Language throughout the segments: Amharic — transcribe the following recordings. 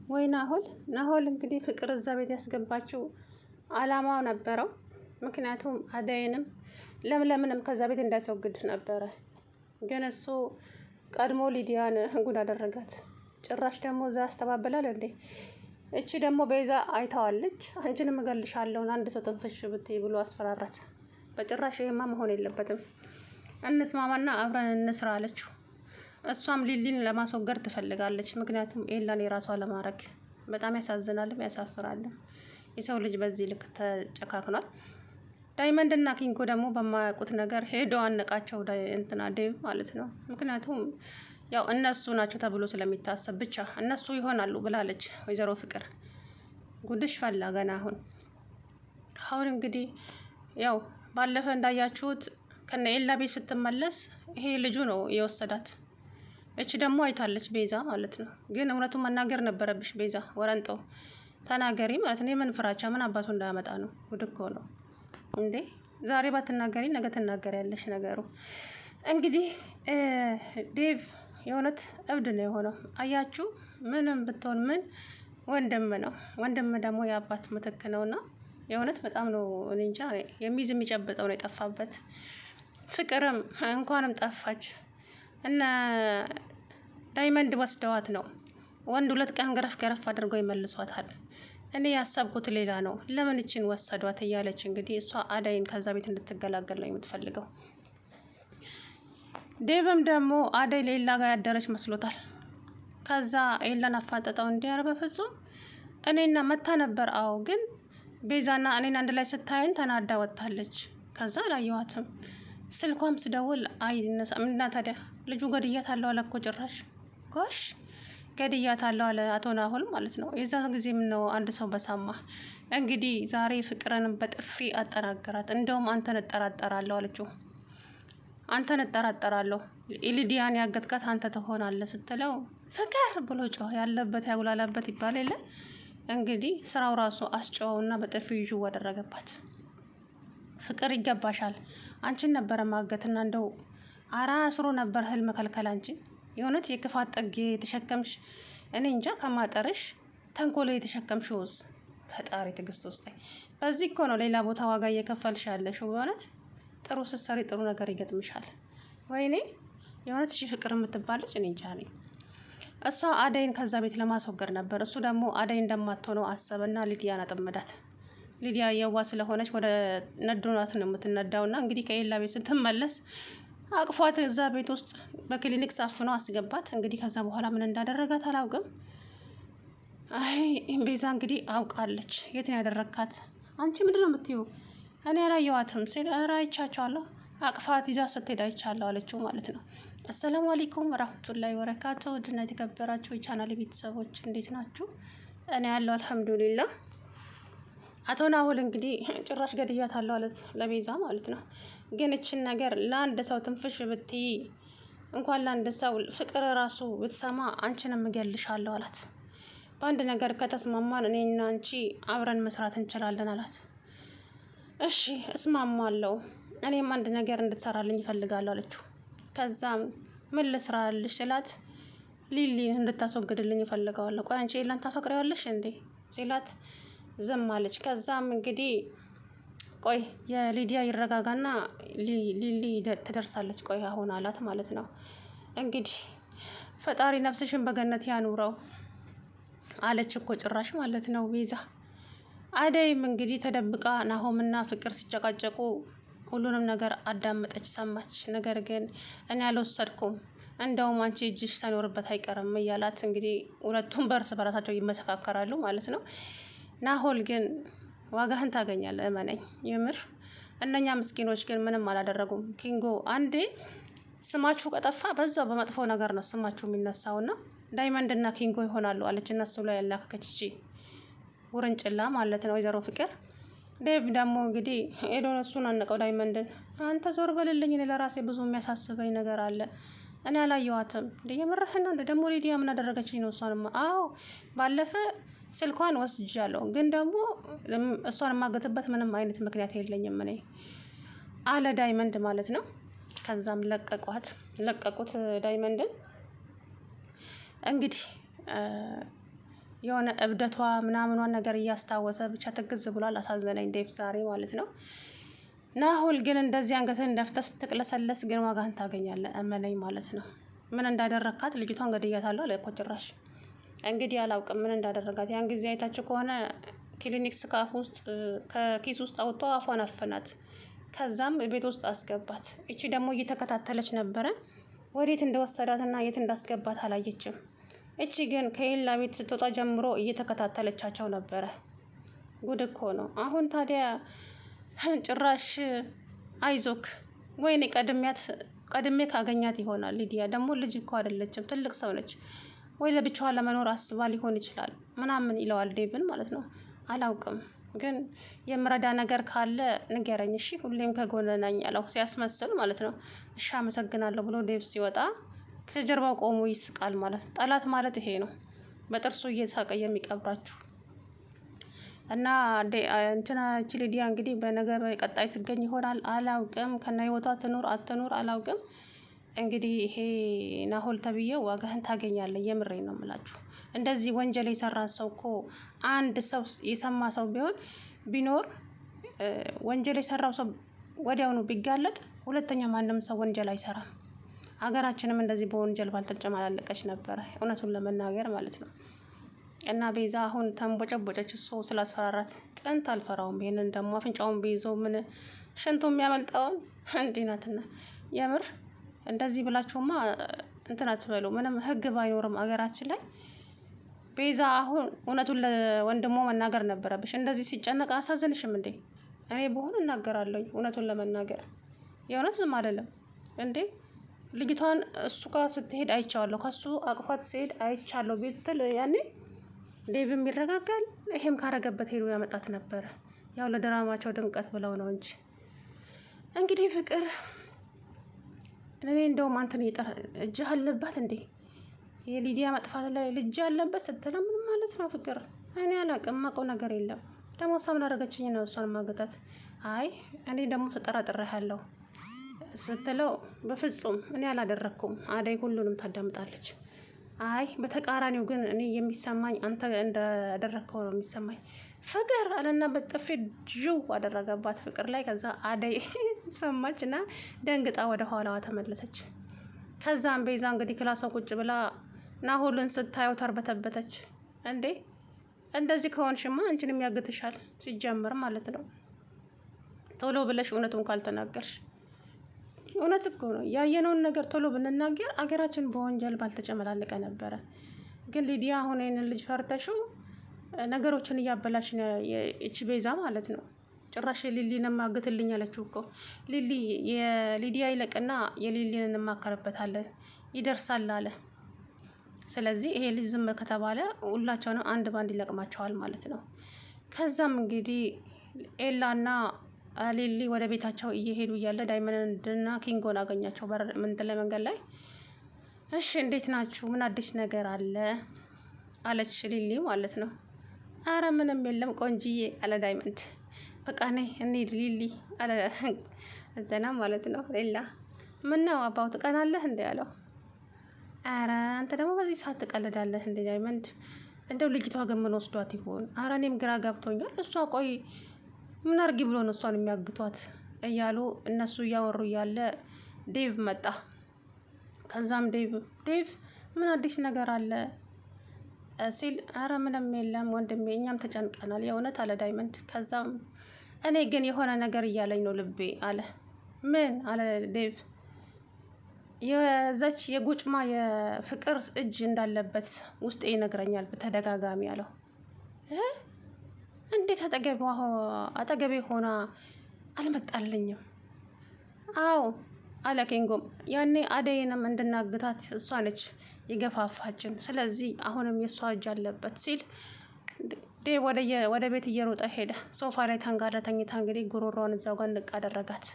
ወይ ናሆል እንግዲህ ፍቅር እዛ ቤት ያስገባችው አላማው ነበረው። ምክንያቱም አደይንም ለምለምንም ከዛ ቤት እንዳስወግድ ነበረ። ግን እሱ ቀድሞ ሊዲያን ጉድ አደረጋት። ጭራሽ ደግሞ እዛ ያስተባብላል እንዴ! እቺ ደግሞ ቤዛ አይታዋለች። አንቺንም እገልሻለሁ አንድ ሰው ትንፍሽ ብትይ ብሎ አስፈራራት። በጭራሽ ይሄማ መሆን የለበትም፣ እንስማማና አብረን እንስራ አለችው። እሷም ሊሊን ለማስወገድ ትፈልጋለች። ምክንያቱም ኤላን የራሷ ለማድረግ። በጣም ያሳዝናልም ያሳፍራልም። የሰው ልጅ በዚህ ልክ ተጨካክኗል። ዳይመንድ እና ኪንጎ ደግሞ በማያውቁት ነገር ሄዶ አነቃቸው። እንትና ዴቭ ማለት ነው። ምክንያቱም ያው እነሱ ናቸው ተብሎ ስለሚታሰብ ብቻ እነሱ ይሆናሉ ብላለች ወይዘሮ ፍቅር። ጉድሽ ፈላ ገና አሁን እንግዲህ ያው ባለፈ እንዳያችሁት ከነ ኤላ ቤት ስትመለስ ይሄ ልጁ ነው የወሰዳት። እቺ ደግሞ አይታለች ቤዛ ማለት ነው። ግን እውነቱን መናገር ነበረብሽ ቤዛ፣ ወረንጦ ተናገሪ ማለት ነው። የምን ፍራቻ ምን አባቱ እንዳያመጣ ነው? ጉድ እኮ ነው እንዴ! ዛሬ ባትናገሪ ነገ ትናገሪያለሽ። ነገሩ እንግዲህ ዴቭ የእውነት እብድ ነው የሆነው። አያችሁ፣ ምንም ብትሆን ምን ወንድም ነው። ወንድም ደግሞ የአባት ምትክ ነውና የእውነት በጣም ነው እኔ እንጃ። የሚይዝ የሚጨብጠው ነው የጠፋበት። ፍቅርም እንኳንም ጠፋች እና ዳይመንድ ወስደዋት ነው። ወንድ 2 ቀን ገረፍ አድርገው ይመልሷታል። እኔ ያሰብኩት ሌላ ነው። ለምን እቺን ወሰዷት እያለች እንግዲህ እሷ አዳይን ከዛ ቤት እንድትገላገል ነው የምትፈልገው። ዴቭም ደግሞ አዳይ ሌላ ጋር ያደረች መስሎታል። ከዛ ኤላን አፋጠጠው። እንዲያረ በፍጹም እኔና መታ ነበር። አዎ ግን ቤዛና እኔን አንድ ላይ ስታይን ተናዳ ወጣለች። ከዛ አላየዋትም። ስልኳም ስደውል አይነሳም። እና ታዲያ ልጁ ገድያታለሁ አለ እኮ ጭራሽ። ጎሽ ገድያታለሁ አለ አቶ ናሆል ማለት ነው። የዛ ጊዜ ምን ነው አንድ ሰው በሳማ። እንግዲህ ዛሬ ፍቅርን በጥፊ አጠናገራት። እንደውም አንተን እጠራጠራለሁ አለችው። አንተን እጠራጠራለሁ ሊዲያን ያገትካት አንተ ትሆናለህ ስትለው ፍቅር ብሎ ጮህ። ያለበት ያጉላላበት ይባል የለ እንግዲህ ስራው ራሱ አስጨዋውና በጥፊ ይዥው አደረገባት። ፍቅር ይገባሻል። አንቺን ነበረ ማገትና እንደው አስሮ ነበር ህልም ከልከል። አንቺን የእውነት የክፋት ጥግ የተሸከምሽ እኔ እንጃ ከማጠርሽ ተንኮሎ የተሸከምሽ ውዝ ፈጣሪ ትዕግስት ውስጥ። በዚህ እኮ ነው ሌላ ቦታ ዋጋ እየከፈልሽ ያለሽ። በእውነት ጥሩ ስትሰሪ ጥሩ ነገር ይገጥምሻል። ወይኔ የእውነት እሺ ፍቅር የምትባለች እኔ እንጃ ነኝ። እሷ አደይን ከዛ ቤት ለማስወገድ ነበር። እሱ ደግሞ አደይ እንደማትሆነው አሰበና ሊዲያን አጠመዳት። ሊዲያ የዋ ስለሆነች ወደ ነዶናት ነው የምትነዳውና እንግዲህ ከኤላ ቤት ስትመለስ አቅፏት እዛ ቤት ውስጥ በክሊኒክ ሳፍኖ አስገባት። እንግዲህ ከዛ በኋላ ምን እንዳደረጋት አላውቅም። አይ ቤዛ እንግዲህ አውቃለች። የት ነው ያደረካት? አንቺ ምንድን ነው የምትይው? እኔ ያላየዋትም ሲል ኧረ አይቻቸዋለሁ፣ አቅፋት ይዛ ስትሄድ አይቻለሁ አለችው ማለት ነው። አሰላሙ አለይኩም ወራህመቱላሂ ወበረካቱ። ውድና የተከበራችሁ የቻናል ቤተሰቦች እንዴት ናችሁ? እኔ ያለው አልሐምዱሊላህ። አቶ ናሆል እንግዲህ ጭራሽ ገድያታለሁ አለት ለቤዛ ማለት ነው። ግን እችን ነገር ለአንድ ሰው ትንፍሽ ብትይ እንኳን ለአንድ ሰው ፍቅር ራሱ ብትሰማ አንቺንም እገልሻለሁ አላት። በአንድ ነገር ከተስማማን እኔና አንቺ አብረን መስራት እንችላለን አላት። እሺ እስማማለሁ፣ እኔም አንድ ነገር እንድትሰራልኝ እፈልጋለሁ አለችው። ከዛም ምን ልስራልሽ ሲላት ሊሊን እንድታስወግድልኝ እፈልጋለሁ። ቆይ አንቺ ኤላን ታፈቅሪዋለሽ እንዴ ሲላት ዝም አለች። ከዛም እንግዲህ ቆይ የሊዲያ ይረጋጋና ሊሊ ትደርሳለች ቆይ አሁን አላት ማለት ነው። እንግዲህ ፈጣሪ ነፍስሽን በገነት ያኑረው አለች እኮ ጭራሽ ማለት ነው ቤዛ። አደይም እንግዲህ ተደብቃ ናሆምና ፍቅር ሲጨቃጨቁ ሁሉንም ነገር አዳመጠች፣ ሰማች። ነገር ግን እኔ አልወሰድኩም፣ እንደውም አንቺ እጅሽ ሳይኖርበት አይቀርም እያላት እንግዲህ ሁለቱም በርስ በራሳቸው ይመሰካከራሉ ማለት ነው። ናሆል ግን ዋጋህን ታገኛለህ እመነኝ፣ የምር እነኛ ምስኪኖች ግን ምንም አላደረጉም። ኪንጎ አንዴ ስማችሁ ከጠፋ በዛው በመጥፎ ነገር ነው ስማችሁ የሚነሳውና ዳይመንድና ኪንጎ ይሆናሉ አለች። እነሱ ላይ ያላከከች እቺ ውርንጭላ ማለት ነው ወይዘሮ ፍቅር። ዴቭ ደግሞ እንግዲህ ሄዶ እሱን አነቀው ዳይመንድን። አንተ ዞር በልልኝ፣ እኔ ለራሴ ብዙ የሚያሳስበኝ ነገር አለ። እኔ አላየዋትም። የምርህና ደግሞ ሊዲያ ምን አደረገችኝ ነው? እሷንማ አዎ ባለፈ ስልኳን ወስጃለሁ፣ ግን ደግሞ እሷን የማገትበት ምንም አይነት ምክንያት የለኝም እኔ አለ ዳይመንድ ማለት ነው። ከዛም ለቀቁት ዳይመንድን። እንግዲህ የሆነ እብደቷ ምናምኗን ነገር እያስታወሰ ብቻ ትግዝ ብሏል። አሳዘነኝ ዴቭ ዛሬ ማለት ነው። ናሆል ግን እንደዚህ አንገትን ደፍተህ ስትቅለሰለስ ግን ዋጋህን ታገኛለህ፣ እመነኝ ማለት ነው። ምን እንዳደረካት ልጅቷን ገድያታለሁ አለ እኮ ጭራሽ። እንግዲህ አላውቅም ምን እንዳደረጋት። ያን ጊዜ አይታችሁ ከሆነ ክሊኒክስ ከኪስ ውስጥ አውጥቶ አፏን አፈናት። ከዛም ቤት ውስጥ አስገባት። እቺ ደግሞ እየተከታተለች ነበረ። ወዴት እንደወሰዳትና የት እንዳስገባት አላየችም። እቺ ግን ከኤላ ቤት ስትወጣ ጀምሮ እየተከታተለቻቸው ነበረ። ጉድ እኮ ነው። አሁን ታዲያ ጭራሽ አይዞክ፣ ወይኔ ቀድሜ ካገኛት ይሆናል። ሊዲያ ደግሞ ልጅ እኮ አይደለችም፣ ትልቅ ሰው ነች። ወይ ለብቻዋ ለመኖር አስባ ሊሆን ይችላል ምናምን ይለዋል ዴቭን ማለት ነው። አላውቅም ግን የምረዳ ነገር ካለ ንገረኝ እሺ፣ ሁሌም ከጎን ነኝ ያለው ሲያስመስል ማለት ነው። እሺ አመሰግናለሁ ብሎ ዴቭ ሲወጣ ከጀርባው ቆሞ ይስቃል ማለት ነው። ጠላት ማለት ይሄ ነው፣ በጥርሱ እየሳቀ የሚቀብራችሁ። እና እንትና እቺ ሊዲያ እንግዲህ በነገ በቀጣይ ትገኝ ይሆናል አላውቅም። ከነ ህይወቷ ትኑር አትኑር አላውቅም። እንግዲህ ይሄ ናሆል ተብዬው ዋጋህን ታገኛለህ። የምሬ ነው የምላችሁ። እንደዚህ ወንጀል የሰራ ሰው እኮ አንድ ሰው የሰማ ሰው ቢኖር ወንጀል የሰራው ሰው ወዲያውኑ ቢጋለጥ ሁለተኛ ማንም ሰው ወንጀል አይሰራም። ሀገራችንም እንደዚህ በወንጀል ባልተጨማላለቀች ነበረ፣ እውነቱን ለመናገር ማለት ነው። እና ቤዛ አሁን ተንቦጨቦጨች። እሱ ስላስፈራራት ጥንት አልፈራውም። ይሄንን ደግሞ አፍንጫውን ቢይዞ ምን ሽንቱ የሚያመልጠውን እንዲህ ናትና፣ የምር እንደዚህ ብላችሁማ እንትን አትበሉ። ምንም ህግ ባይኖርም አገራችን ላይ ቤዛ አሁን እውነቱን ለወንድሞ መናገር ነበረብሽ። እንደዚህ ሲጨነቅ አሳዝንሽም እንዴ? እኔ በሆነ እናገራለሁ እውነቱን ለመናገር የእውነት ዝም አይደለም እንዴ? ልጅቷን እሱ ጋር ስትሄድ አይቻለሁ፣ ከሱ አቅፋት ሲሄድ አይቻለሁ ብትል ያኔ ዴቭም ይረጋጋል። ይሄም ካረገበት ሄዶ ያመጣት ነበረ። ያው ለድራማቸው ድምቀት ብለው ነው እንጂ እንግዲህ ፍቅር እኔ እንደውም አንተን እጅህ አለባት እንዴ የሊዲያ መጥፋት ላይ ልጅ አለበት ስትለው ምን ማለት ነው ፍቅር? እኔ አላውቅም፣ የማውቀው ነገር የለም። ደግሞ እሷ ምን አደረገችኝ ነው እሷን ማገታት? አይ እኔ ደግሞ ተጠራጥሬያለሁ ስትለው በፍጹም እኔ አላደረኩም፣ አደይ ሁሉንም ታዳምጣለች። አይ በተቃራኒው ግን እኔ የሚሰማኝ አንተ እንዳደረግከው ነው የሚሰማኝ ፍቅር አለና በጥፊ ጅው አደረገባት ፍቅር ላይ። ከዛ አደይ ሰማች እና ደንግጣ ወደ ኋላዋ ተመለሰች። ከዛም ቤዛ እንግዲህ ክላሷ ቁጭ ብላ ናሆልን ስታየው ተርበተበተች። እንዴ እንደዚህ ከሆንሽማ አንቺንም ያግትሻል ሲጀምር ማለት ነው። ቶሎ ብለሽ እውነቱን ካልተናገርሽ፣ እውነት እኮ ነው ያየነውን ነገር ቶሎ ብንናገር አገራችን በወንጀል ባልተጨመላለቀ ነበረ። ግን ሊዲያ አሁን ይህንን ልጅ ፈርተሽው ነገሮችን እያበላሽ እቺ ቤዛ ማለት ነው። ጭራሽ ሊሊን ማግትልኝ ያለችው እኮ የሊዲያ ይለቅና የሊሊን እንማከርበታለን ይደርሳል አለ። ስለዚህ ይሄ ልጅ ዝም ከተባለ ሁላቸውንም አንድ ባንድ ይለቅማቸዋል ማለት ነው። ከዛም እንግዲህ ኤላና ሊሊ ወደ ቤታቸው እየሄዱ እያለ ዳይመንድና ኪንጎን አገኛቸው መንገድ ላይ። እሺ እንዴት ናችሁ? ምን አዲስ ነገር አለ አለች ሊሊ ማለት ነው። አረ ምንም የለም ቆንጂዬ አለ ዳይመንድ። በቃ ነይ እንሂድ ሊሊ አለ እንትና ማለት ነው። ሌላ ምን ነው አባው ትቀናለህ እንዴ አለው። አረ አንተ ደግሞ በዚህ ሰዓት ትቀልዳለህ እንዴ ዳይመንድ? እንደው ልጅቷ ግን ምን ወስዷት ይሆን? አረ እኔም ግራ ገብቶኛል። እሷ ቆይ ምን አርጊ ብሎ ነው እሷን የሚያግቷት እያሉ እነሱ እያወሩ እያለ ዴቭ መጣ። ከዛም ዴቭ ምን አዲስ ነገር አለ ሲል አረ ምንም የለም ወንድሜ፣ እኛም ተጨንቀናል የእውነት አለ ዳይመንድ። ከዛም እኔ ግን የሆነ ነገር እያለኝ ነው ልቤ አለ። ምን አለ ዴቭ። የዛች የጉጭማ የፍቅር እጅ እንዳለበት ውስጤ ይነግረኛል በተደጋጋሚ አለው። እንዴት አጠገቤ ሆና አልመጣልኝም? አዎ አለ ኪንጎም። ያኔ አደይንም እንድናግታት እሷ ነች የገፋፋችን፣ ስለዚህ አሁንም የእሷ እጅ አለበት ሲል ዴቭ ወደ ቤት እየሮጠ ሄደ። ሶፋ ላይ ተንጋዳ ተኝታ እንግዲህ ጉሮሯን እዛው ጋር ንቅ አደረጋት።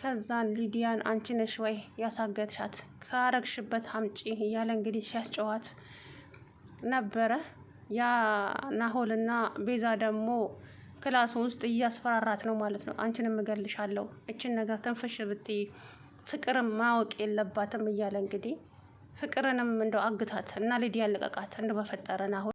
ከዛን ሊዲያን አንቺ ነሽ ወይ ያሳገትሻት? ካረግሽበት አምጪ እያለ እንግዲህ ሲያስጨዋት ነበረ። ያ ናሆልና ቤዛ ደግሞ ክላሱ ውስጥ እያስፈራራት ነው ማለት ነው። አንቺንም እገልሻለሁ፣ እችን ነገር ትንፍሽ ብትይ ፍቅርም ማወቅ የለባትም እያለ እንግዲህ ፍቅርንም እንደው አግታት እና ሊዲያን ልቀቃት እንደው በፈጠረ ናሆል